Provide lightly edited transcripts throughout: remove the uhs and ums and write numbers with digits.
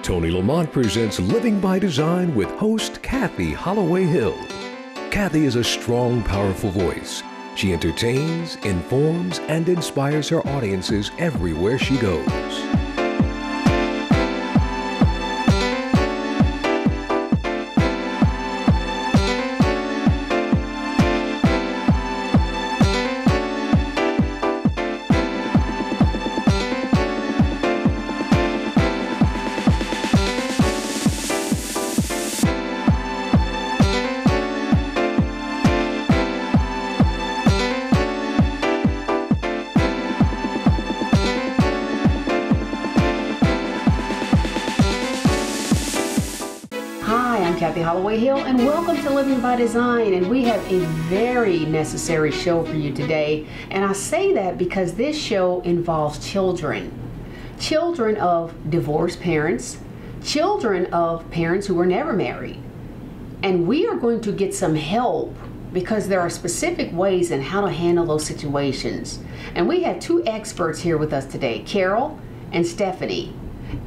Tony Lamont presents Living by Design with host Kathy Holloway Hill. Kathy is a strong, powerful voice. She entertains, informs, and inspires her audiences everywhere she goes. Kathy Holloway Hill, and welcome to Living by Design. And we have a very necessary show for you today. And I say that because this show involves children of divorced parents, children of parents who were never married. And we are going to get some help because there are specific ways in how to handle those situations. And we have two experts here with us today, Carol and Stephanie.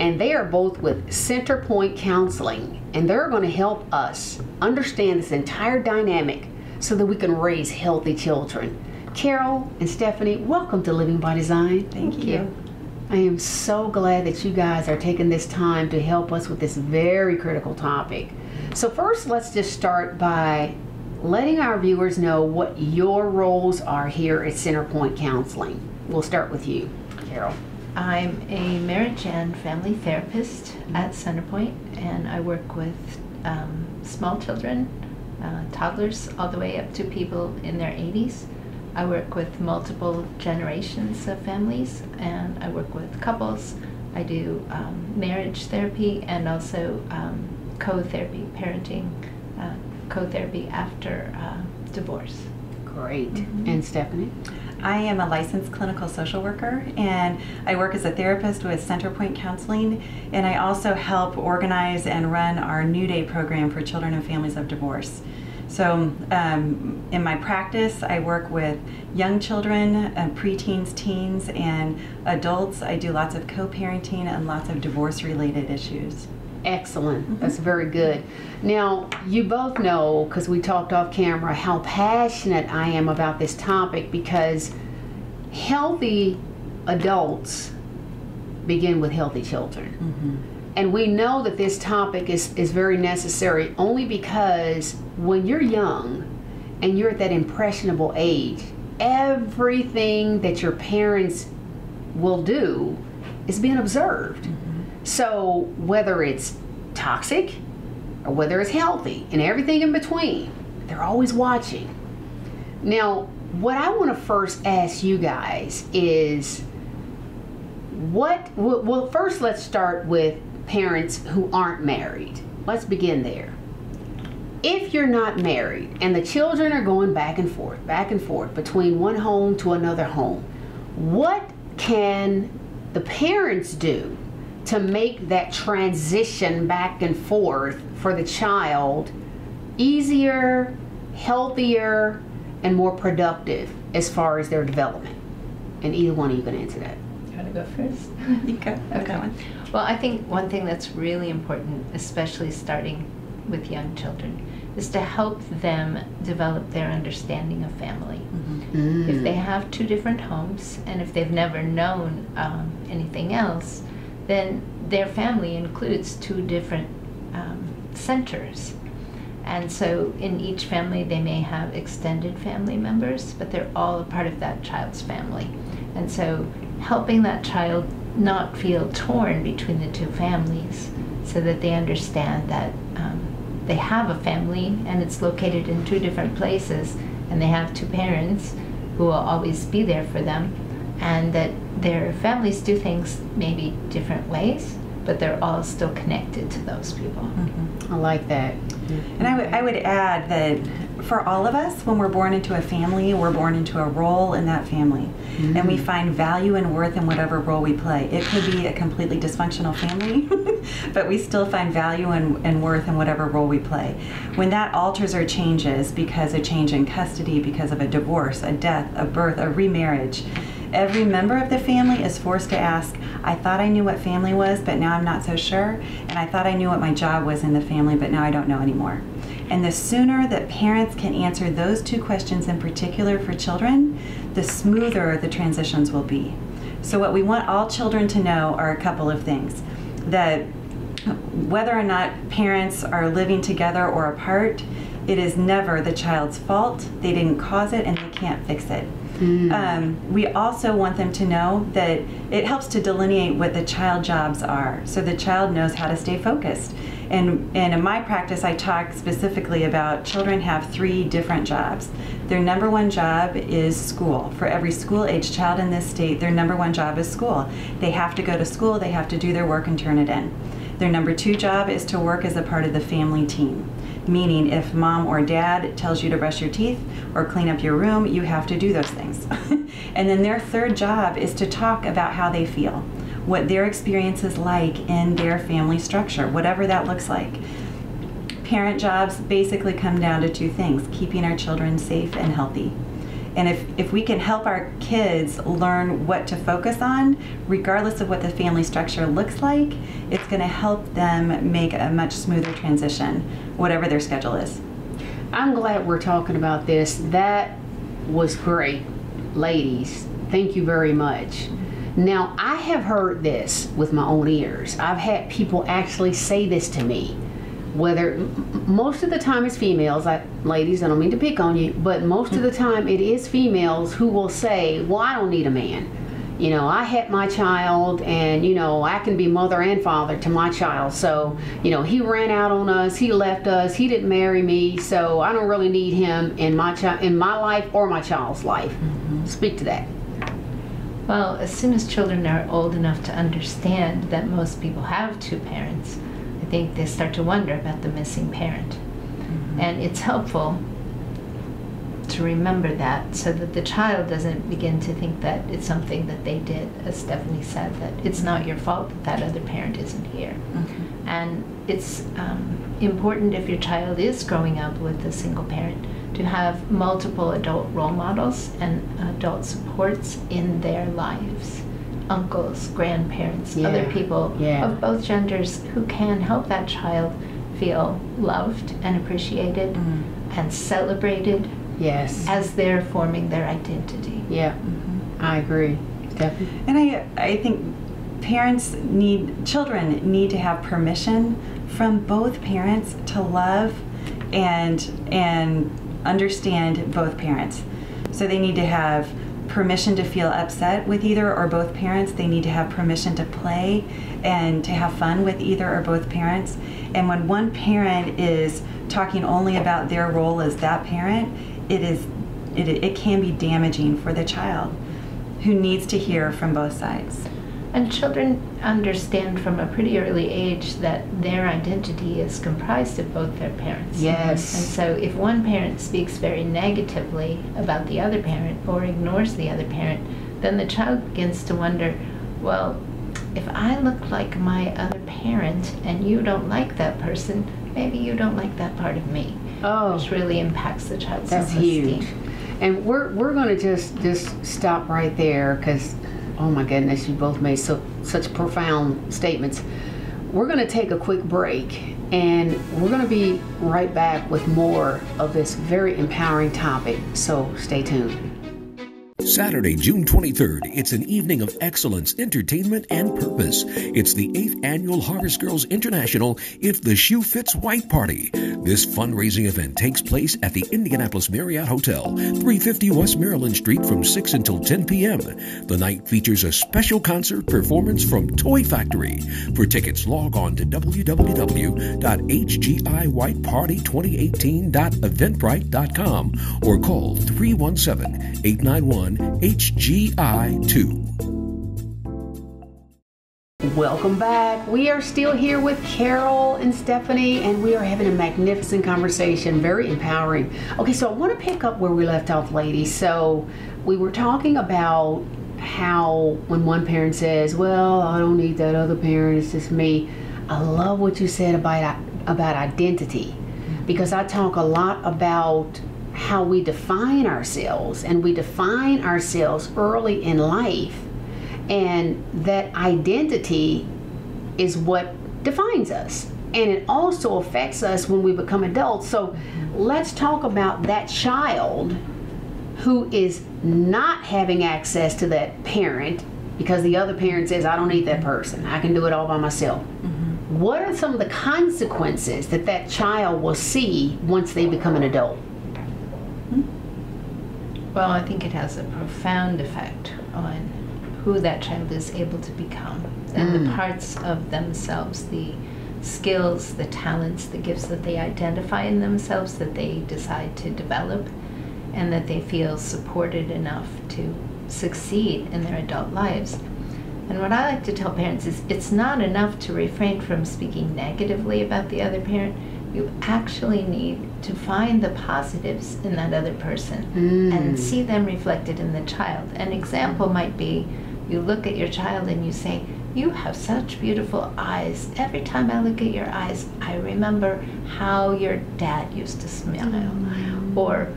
And they are both with CenterPoint Counseling, and they're going to help us understand this entire dynamic so that we can raise healthy children. Carol and Stephanie, welcome to Living by Design. Thank you. I am so glad that you guys are taking this time to help us with this very critical topic. So first, let's just start by letting our viewers know what your roles are here at CenterPoint Counseling. We'll start with you, Carol. I'm a marriage and family therapist at CenterPoint, and I work with small children, toddlers, all the way up to people in their 80s. I work with multiple generations of families, and I work with couples. I do marriage therapy and also co-therapy, parenting, co-therapy after divorce. Great. And Stephanie? I am a licensed clinical social worker, and I work as a therapist with CenterPoint Counseling, and I also help organize and run our New Day program for children and families of divorce. So in my practice, I work with young children, preteens, teens, and adults. I do lots of co-parenting and lots of divorce-related issues. Excellent. That's very good. Now, you both know, because we talked off camera, how passionate I am about this topic, because healthy adults begin with healthy children. And we know that this topic is very necessary only because when you're young and you're at that impressionable age, everything that your parents will do is being observed. So whether it's toxic or whether it's healthy and everything in between, they're always watching. Now, what I want to first ask you guys is well, first let's start with parents who aren't married. Let's begin there. If you're not married and the children are going back and forth between one home to another home, what can the parents do to make that transition back and forth for the child easier, healthier, and more productive as far as their development? And either one of you can answer that. You want to go first? You go. Okay. Well, I think one thing that's really important, especially starting with young children, is to help them develop their understanding of family. If they have two different homes, and if they've never known anything else, then their family includes two different centers. And so in each family they may have extended family members, but they're all a part of that child's family. And so helping that child not feel torn between the two families so that they understand that they have a family and it's located in two different places, and they have two parents who will always be there for them, and that their families do things maybe different ways, but they're all still connected to those people. I like that. And I would add that for all of us, when we're born into a family, we're born into a role in that family. And we find value and worth in whatever role we play. It could be a completely dysfunctional family, but we still find value and worth in whatever role we play. When that alters or changes because a change in custody, because of a divorce, a death, a birth, a remarriage, Every member of the family is forced to ask, I thought I knew what family was, but now I'm not so sure. And I thought I knew what my job was in the family, but now I don't know anymore. And the sooner that parents can answer those two questions in particular for children, the smoother the transitions will be. So what we want all children to know are a couple of things. That whether or not parents are living together or apart, it is never the child's fault. They didn't cause it and they can't fix it. We also want them to know that it helps to delineate what the child jobs are, so the child knows how to stay focused. And in my practice, I talk specifically about children have 3 different jobs. Their number 1 job is school. For every school-age child in this state, their number 1 job is school. They have to go to school, they have to do their work and turn it in. Their number 2 job is to work as a part of the family team. Meaning if mom or dad tells you to brush your teeth or clean up your room, you have to do those things. And then their 3rd job is to talk about how they feel, what their experience is like in their family structure, whatever that looks like. Parent jobs basically come down to 2 things, keeping our children safe and healthy. And if we can help our kids learn what to focus on, regardless of what the family structure looks like, it's going to help them make a much smoother transition, whatever their schedule is. I'm glad we're talking about this. That was great. Ladies, thank you very much. Now, I have heard this with my own ears. I've had people actually say this to me. Whether most of the time it's females, ladies, I don't mean to pick on you, but most of the time it is females who will say, well, I don't need a man. You know, I had my child and, you know, I can be mother and father to my child. So, you know, he ran out on us, he left us, he didn't marry me, so I don't really need him in my life or my child's life. Speak to that. Well, as soon as children are old enough to understand that most people have 2 parents, I think they start to wonder about the missing parent. And it's helpful to remember that so that the child doesn't begin to think that it's something that they did, as Stephanie said, that it's not your fault that that other parent isn't here. And it's important, if your child is growing up with a single parent, to have multiple adult role models and adult supports in their lives. Uncles, grandparents, other people of both genders who can help that child feel loved and appreciated and celebrated as they're forming their identity. I agree. Stephanie? And I think children need to have permission from both parents to love and understand both parents. So they need to have permission to feel upset with either or both parents. They need to have permission to play and to have fun with either or both parents. And when one parent is talking only about their role as that parent, it can be damaging for the child who needs to hear from both sides. And children understand from a pretty early age that their identity is comprised of both their parents. Yes. And so if one parent speaks very negatively about the other parent or ignores the other parent, then the child begins to wonder, well, if I look like my other parent and you don't like that person, maybe you don't like that part of me. Which really impacts the child's self-esteem. That's huge. And we're going to just stop right there because, oh my goodness, you both made such profound statements. We're going to take a quick break and we're going to be right back with more of this very empowering topic. So stay tuned. Saturday, June 23rd, it's an evening of excellence, entertainment, and purpose. It's the 8th Annual Harvest Girls International If the Shoe Fits White Party. This fundraising event takes place at the Indianapolis Marriott Hotel, 350 West Maryland Street from 6 until 10 p.m. The night features a special concert performance from Toy Factory. For tickets, log on to www.hgiwhiteparty2018.eventbrite.com or call 317-891-HGI2. Welcome back. We are still here with Carol and Stephanie, and we are having a magnificent conversation, very empowering. Okay, so I want to pick up where we left off, ladies. So we were talking about how when one parent says, well, I don't need that other parent, it's just me. I love what you said about identity, because I talk a lot about how we define ourselves, and we define ourselves early in life, and that identity is what defines us, and it also affects us when we become adults. So let's talk about that child who is not having access to that parent because the other parent says, I don't need that person, I can do it all by myself. What are some of the consequences that that child will see once they become an adult? Well, I think it has a profound effect on who that child is able to become, and the parts of themselves, the skills, the talents, the gifts that they identify in themselves that they decide to develop, and that they feel supported enough to succeed in their adult lives. And what I like to tell parents is it's not enough to refrain from speaking negatively about the other parent. You actually need to find the positives in that other person and see them reflected in the child. An example might be, you look at your child and you say, you have such beautiful eyes. Every time I look at your eyes, I remember how your dad used to smile. Or,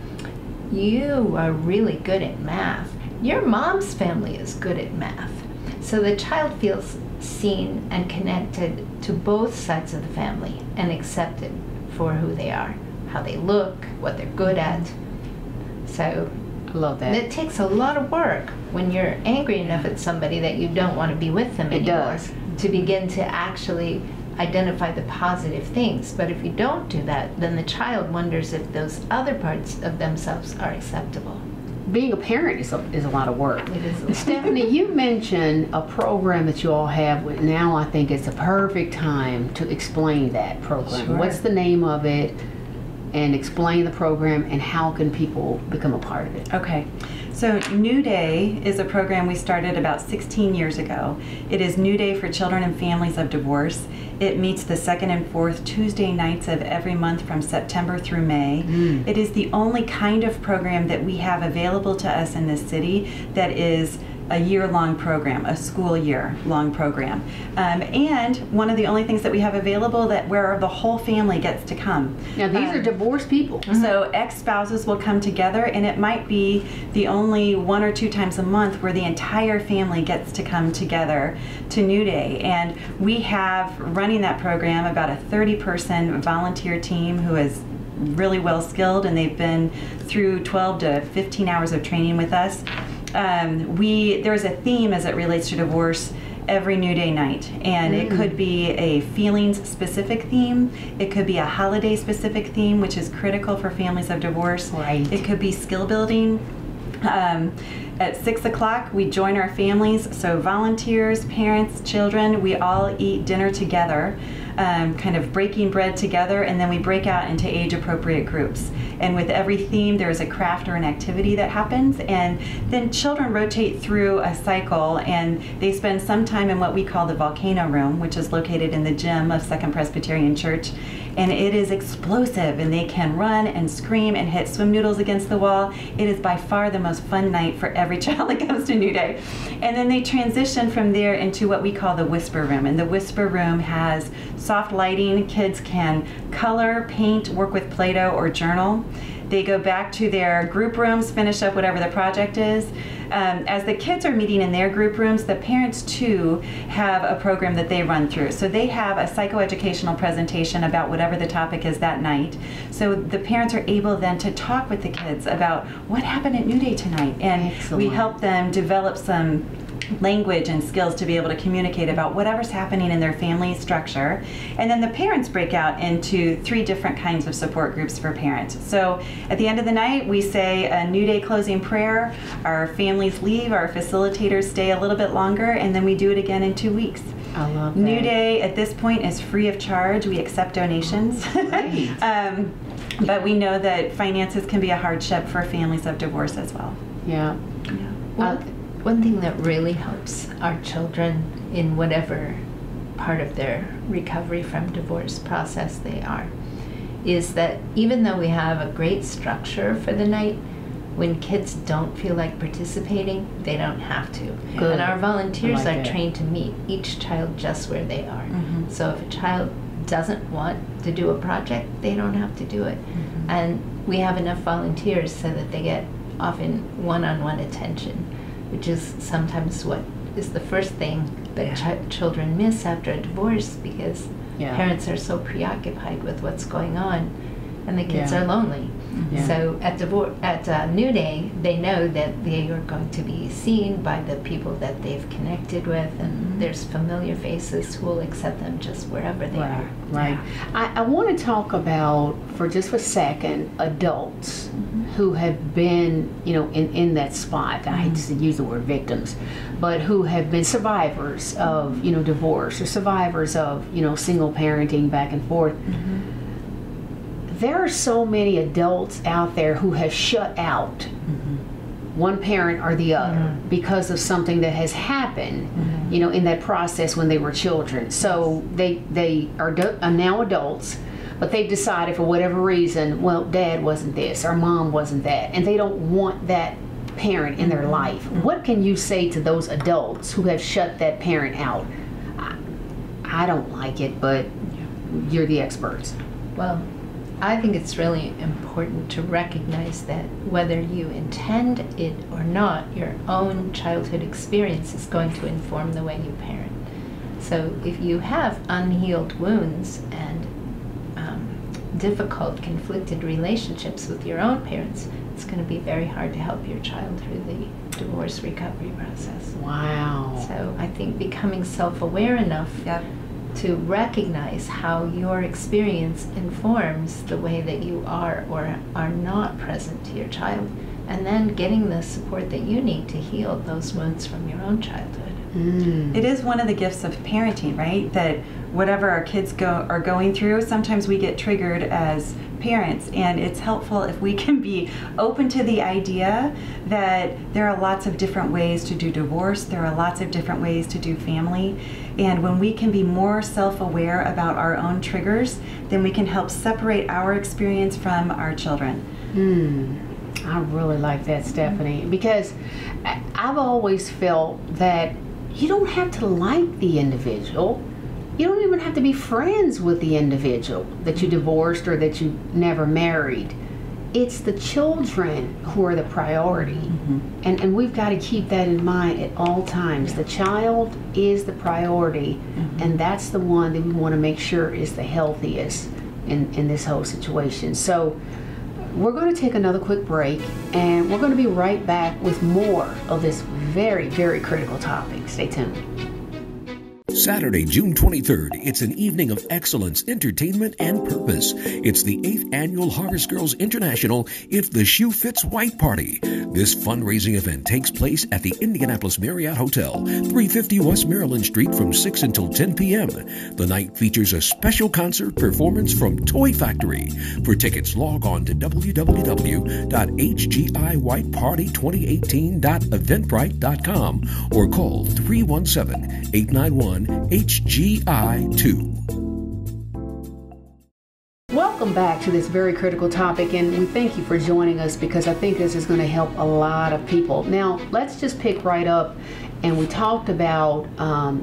you are really good at math. Your mom's family is good at math. So the child feels seen and connected to both sides of the family and accepted for who they are, how they look, what they're good at. So I love that. it takes a lot of work when you're angry enough at somebody that you don't want to be with them It anymore, does. to begin to actually identify the positive things. But if you don't do that, then the child wonders if those other parts of themselves are acceptable. Being a parent is a lot of work. It is a lot. Stephanie, you mentioned a program that you all have. Now I think it's a perfect time to explain that program. Sure. What's the name of it? And explain the program, and how can people become a part of it? Okay. So New Day is a program we started about 16 years ago. It is New Day for Children and Families of Divorce. It meets the second and fourth Tuesday nights of every month from September through May. It is the only kind of program that we have available to us in this city that is a year-long program, a school year-long program. And one of the only things that we have available where the whole family gets to come. Now these are divorced people. So ex-spouses will come together, and it might be the only 1 or 2 times a month where the entire family gets to come together to New Day. And we have running that program about a 30-person volunteer team who is really well skilled, and they've been through 12 to 15 hours of training with us. There's a theme as it relates to divorce every New Day night, and it could be a feelings specific theme, it could be a holiday specific theme, which is critical for families of divorce. Right. It could be skill building. At 6 o'clock, we join our families, so volunteers, parents, children, we all eat dinner together, kind of breaking bread together, and then we break out into age-appropriate groups. And with every theme, there's a craft or an activity that happens, and then children rotate through a cycle, and they spend some time in what we call the Volcano Room, which is located in the gym of Second Presbyterian Church. And it is explosive, and they can run and scream and hit swim noodles against the wall. It is by far the most fun night for every child that comes to New Day. And then they transition from there into what we call the Whisper Room. And the Whisper Room has soft lighting. Kids can color, paint, work with Play-Doh, or journal. They go back to their group rooms, finish up whatever the project is. As the kids are meeting in their group rooms, the parents too have a program that they run through. So they have a psychoeducational presentation about whatever the topic is that night. So the parents are able then to talk with the kids about what happened at New Day tonight. And Excellent. we help them develop some language and skills to be able to communicate about whatever's happening in their family structure. And then the parents break out into 3 different kinds of support groups for parents. So at the end of the night, we say a New Day closing prayer, our families leave, our facilitators stay a little bit longer, and then we do it again in 2 weeks. I love that. New Day at this point is free of charge. We accept donations. Great. But we know that finances can be a hardship for families of divorce as well. Yeah. One thing that really helps our children in whatever part of their recovery from divorce process they are is that even though we have a great structure for the night, when kids don't feel like participating, they don't have to. Good. And our volunteers I like are it. trained to meet each child just where they are. So if a child doesn't want to do a project, they don't have to do it. And we have enough volunteers so that they get often one-on-one attention, which is sometimes what is the first thing that children miss after a divorce, because parents are so preoccupied with what's going on, and the kids are lonely. So at New Day, they know that they are going to be seen by the people that they've connected with, and there's familiar faces who will accept them just wherever they are. Right. I want to talk about, for just a second, adults who have been, in that spot. I hate to use the word victims, but who have been survivors of, divorce, or survivors of, single parenting back and forth. There are so many adults out there who have shut out one parent or the other because of something that has happened, in that process when they were children. So they are now adults, but they've decided for whatever reason, well, dad wasn't this or mom wasn't that, and they don't want that parent in their life. What can you say to those adults who have shut that parent out? I don't like it, but you're the experts. Well, I think it's really important to recognize that whether you intend it or not, your own childhood experience is going to inform the way you parent. So if you have unhealed wounds and difficult, conflicted relationships with your own parents, it's going to be very hard to help your child through the divorce recovery process. Wow. So I think becoming self-aware enough to recognize how your experience informs the way that you are or are not present to your child, and then getting the support that you need to heal those wounds from your own childhood. It is one of the gifts of parenting, right? That whatever our kids are going through, sometimes we get triggered as parents, and it's helpful if we can be open to the idea that there are lots of different ways to do divorce, there are lots of different ways to do family, and when we can be more self-aware about our own triggers, then we can help separate our experience from our children. I really like that, Stephanie, because I've always felt that you don't have to like the individual. You don't even have to be friends with the individual that you divorced or that you never married. It's the children who are the priority. And we've got to keep that in mind at all times. The child is the priority, and that's the one that we want to make sure is the healthiest in this whole situation. So we're going to take another quick break, and we're going to be right back with more of this very, very critical topic. Stay tuned. Saturday, June 23rd, it's an evening of excellence, entertainment, and purpose. It's the 8th Annual Harvest Girls International If the Shoe Fits White Party. This fundraising event takes place at the Indianapolis Marriott Hotel, 350 West Maryland Street from 6 until 10 p.m. The night features a special concert performance from Toy Factory. For tickets, log on to www.hgiyparty2018.eventbrite.com or call 317-891-HGI2. Welcome back to this very critical topic, and we thank you for joining us because I think this is going to help a lot of people. Now, let's just pick right up, and we talked about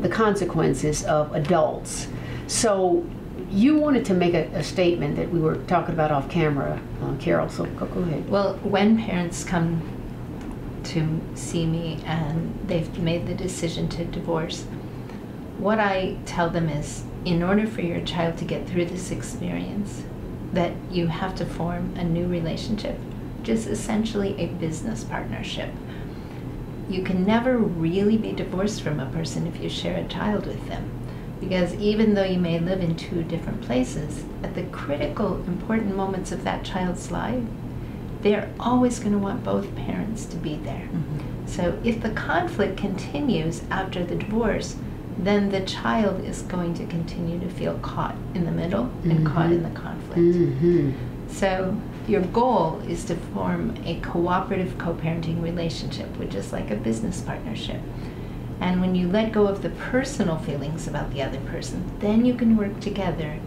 the consequences of adults. So you wanted to make a statement that we were talking about off camera, Carol, so go ahead. Well, when parents come to see me and they've made the decision to divorce, what I tell them is, in order for your child to get through this experience, that you have to form a new relationship, which is essentially a business partnership. You can never really be divorced from a person if you share a child with them, because even though you may live in two different places, at the critical, important moments of that child's life, they're always going to want both parents to be there. So if the conflict continues after the divorce, then the child is going to continue to feel caught in the middle and caught in the conflict. So your goal is to form a cooperative co-parenting relationship, which is like a business partnership. And when you let go of the personal feelings about the other person, then you can work together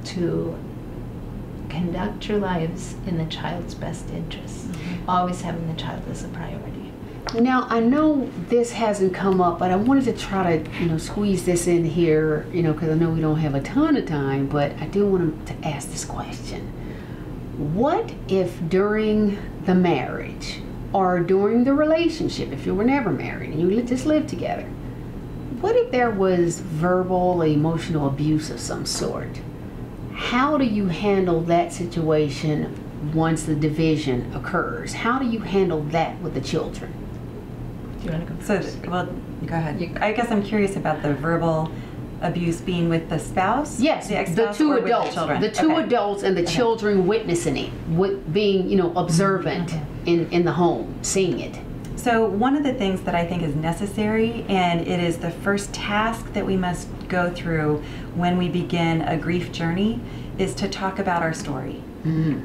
to conduct your lives in the child's best interests, always having the child as a priority. Now, I know this hasn't come up, but I wanted to try to, squeeze this in here, because I know we don't have a ton of time, but I do want to ask this question. What if during the marriage or during the relationship, if you were never married and you just lived together, what if there was verbal or emotional abuse of some sort? How do you handle that situation once the division occurs? How do you handle that with the children? Do you want to go first? Well, go ahead. I guess I'm curious about the verbal abuse being with the spouse? Yes, the ex-spouse, the two or with adults. the children? The two adults and the children witnessing it, with being, observant in the home, seeing it. So one of the things that I think is necessary, and it is the first task that we must go through when we begin a grief journey, is to talk about our story.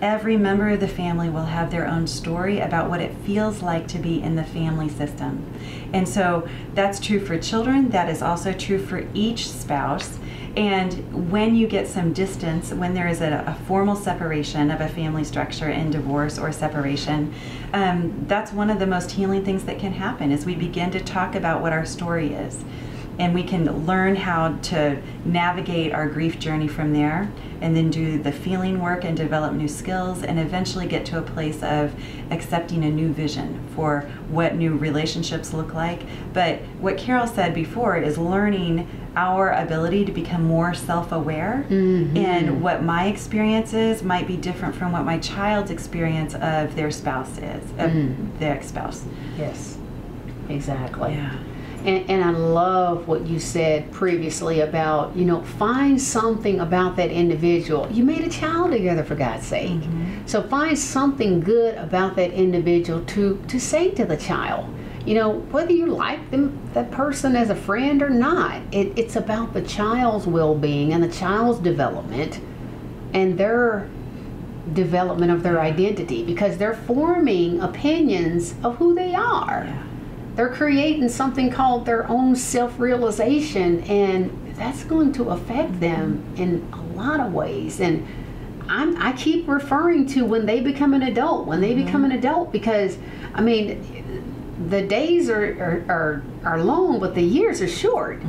Every member of the family will have their own story about what it feels like to be in the family system. And so that's true for children, that is also true for each spouse. And when you get some distance, when there is a formal separation of a family structure in divorce or separation, that's one of the most healing things that can happen, is we begin to talk about what our story is. And we can learn how to navigate our grief journey from there, and then do the feeling work and develop new skills, and eventually get to a place of accepting a new vision for what new relationships look like. But what Carol said before is learning our ability to become more self-aware, and what my experience is might be different from what my child's experience of their spouse is, of their ex-spouse. Yes, exactly. Yeah. And I love what you said previously about, find something about that individual. You made a child together, for God's sake. So find something good about that individual to say to the child. Whether you like that person as a friend or not, it's about the child's well-being and the child's development and their development of their identity, because they're forming opinions of who they are. Yeah. They're creating something called their own self-realization, and that's going to affect them in a lot of ways. And I keep referring to when they become an adult, because I mean, the days are long, but the years are short.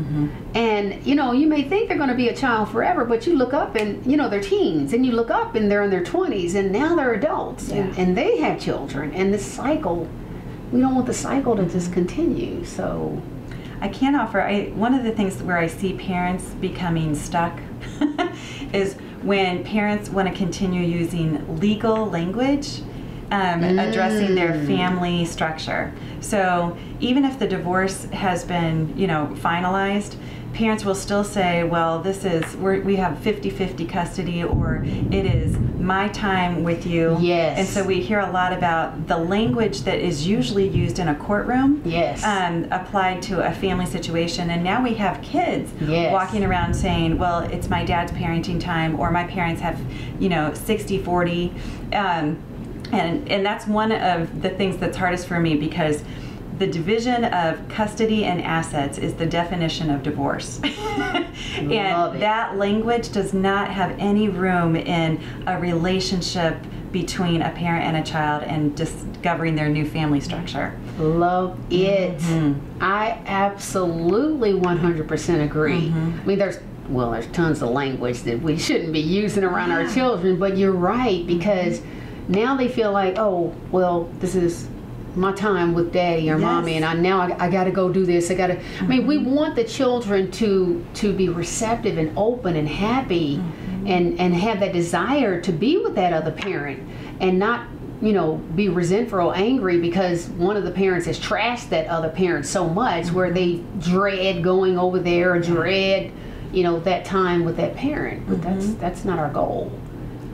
And you may think they're going to be a child forever, but you look up and they're teens, and you look up and they're in their 20s, and now they're adults, and they have children, and this cycle. We don't want the cycle to just continue. So I can offer, one of the things where I see parents becoming stuck is when parents want to continue using legal language addressing their family structure. So even if the divorce has been, finalized, parents will still say, well, we have 50-50 custody, or it is my time with you. Yes. And so we hear a lot about the language that is usually used in a courtroom. Yes. Applied to a family situation. And now we have kids walking around saying, well, it's my dad's parenting time, or my parents have, 60-40. And that's one of the things that's hardest for me, because the division of custody and assets is the definition of divorce. And that language does not have any room in a relationship between a parent and a child and discovering their new family structure. Love it. I absolutely 100% agree. I mean, there's tons of language that we shouldn't be using around our children, but you're right, because now they feel like, oh, well, this is my time with daddy or mommy, and I got to go do this. I mean, we want the children to be receptive and open and happy, and have that desire to be with that other parent, and not be resentful or angry because one of the parents has trashed that other parent so much, where they dread going over there, or dread that time with that parent. But that's not our goal.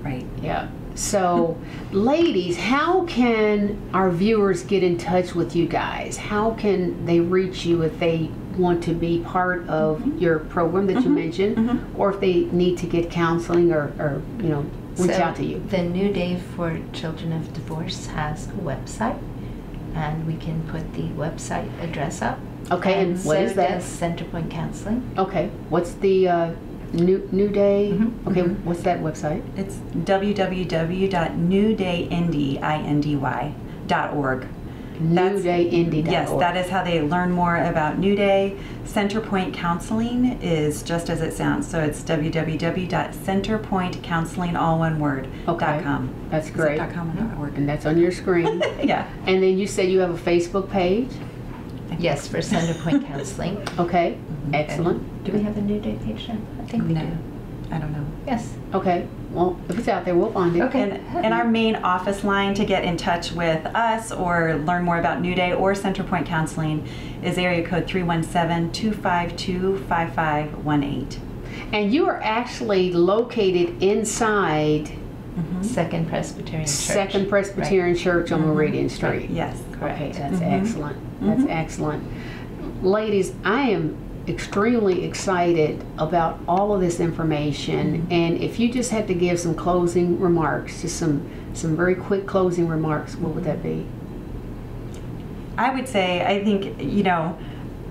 Right. Yeah. So, ladies, how can our viewers get in touch with you guys? How can they reach you if they want to be part of your program that you mentioned, or if they need to get counseling or reach out to you? The New Day for Children of Divorce has a website, and we can put the website address up. Okay, and what is that? Centerpoint Counseling. Okay, what's the New Day? Okay, what's that website? It's www.newdayindy.org. NewDayIndy.org. Yes, that is how they learn more about New Day. Centerpoint Counseling is just as it sounds. So it's www.centerpointcounseling, all one word, .com. That's great. .com or .org. And that's on your screen. Yeah. And then you said you have a Facebook page. Yes, for Centerpoint Counseling. Okay, excellent. Do we have a New Day page now? I think we No, do. I don't know. Yes. Okay, well, if it's out there, we'll find it. Okay. And our main office line to get in touch with us or learn more about New Day or Centerpoint Counseling is area code 317-252-5518. And you are actually located inside Second Presbyterian Church. Second Presbyterian Church on Meridian Street. Yes. Okay, that's excellent. That's excellent. Ladies, I am extremely excited about all of this information, and if you just had to give some closing remarks, just some very quick closing remarks, what would that be? I would say, I think,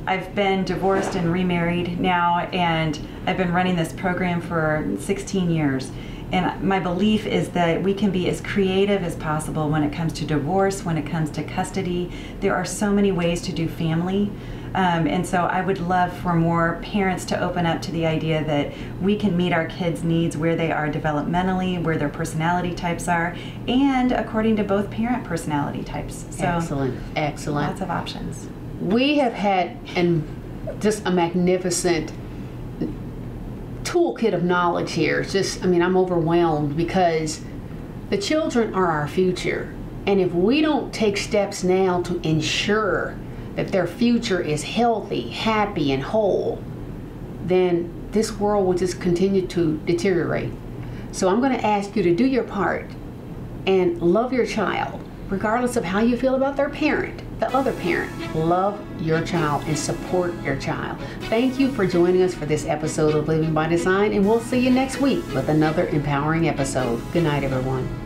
I've been divorced and remarried now, and I've been running this program for 16 years. And my belief is that we can be as creative as possible when it comes to divorce, when it comes to custody. There are so many ways to do family. And so I would love for more parents to open up to the idea that we can meet our kids' needs where they are developmentally, where their personality types are, and according to both parent personality types. So Excellent, excellent. lots of options. We have had just a magnificent toolkit of knowledge here. It's just, I'm overwhelmed because the children are our future. And if we don't take steps now to ensure that their future is healthy, happy, and whole, then this world will just continue to deteriorate. So I'm going to ask you to do your part and love your child, regardless of how you feel about their parent, the other parent. Love your child and support your child. Thank you for joining us for this episode of Living by Design, and we'll see you next week with another empowering episode. Good night, everyone.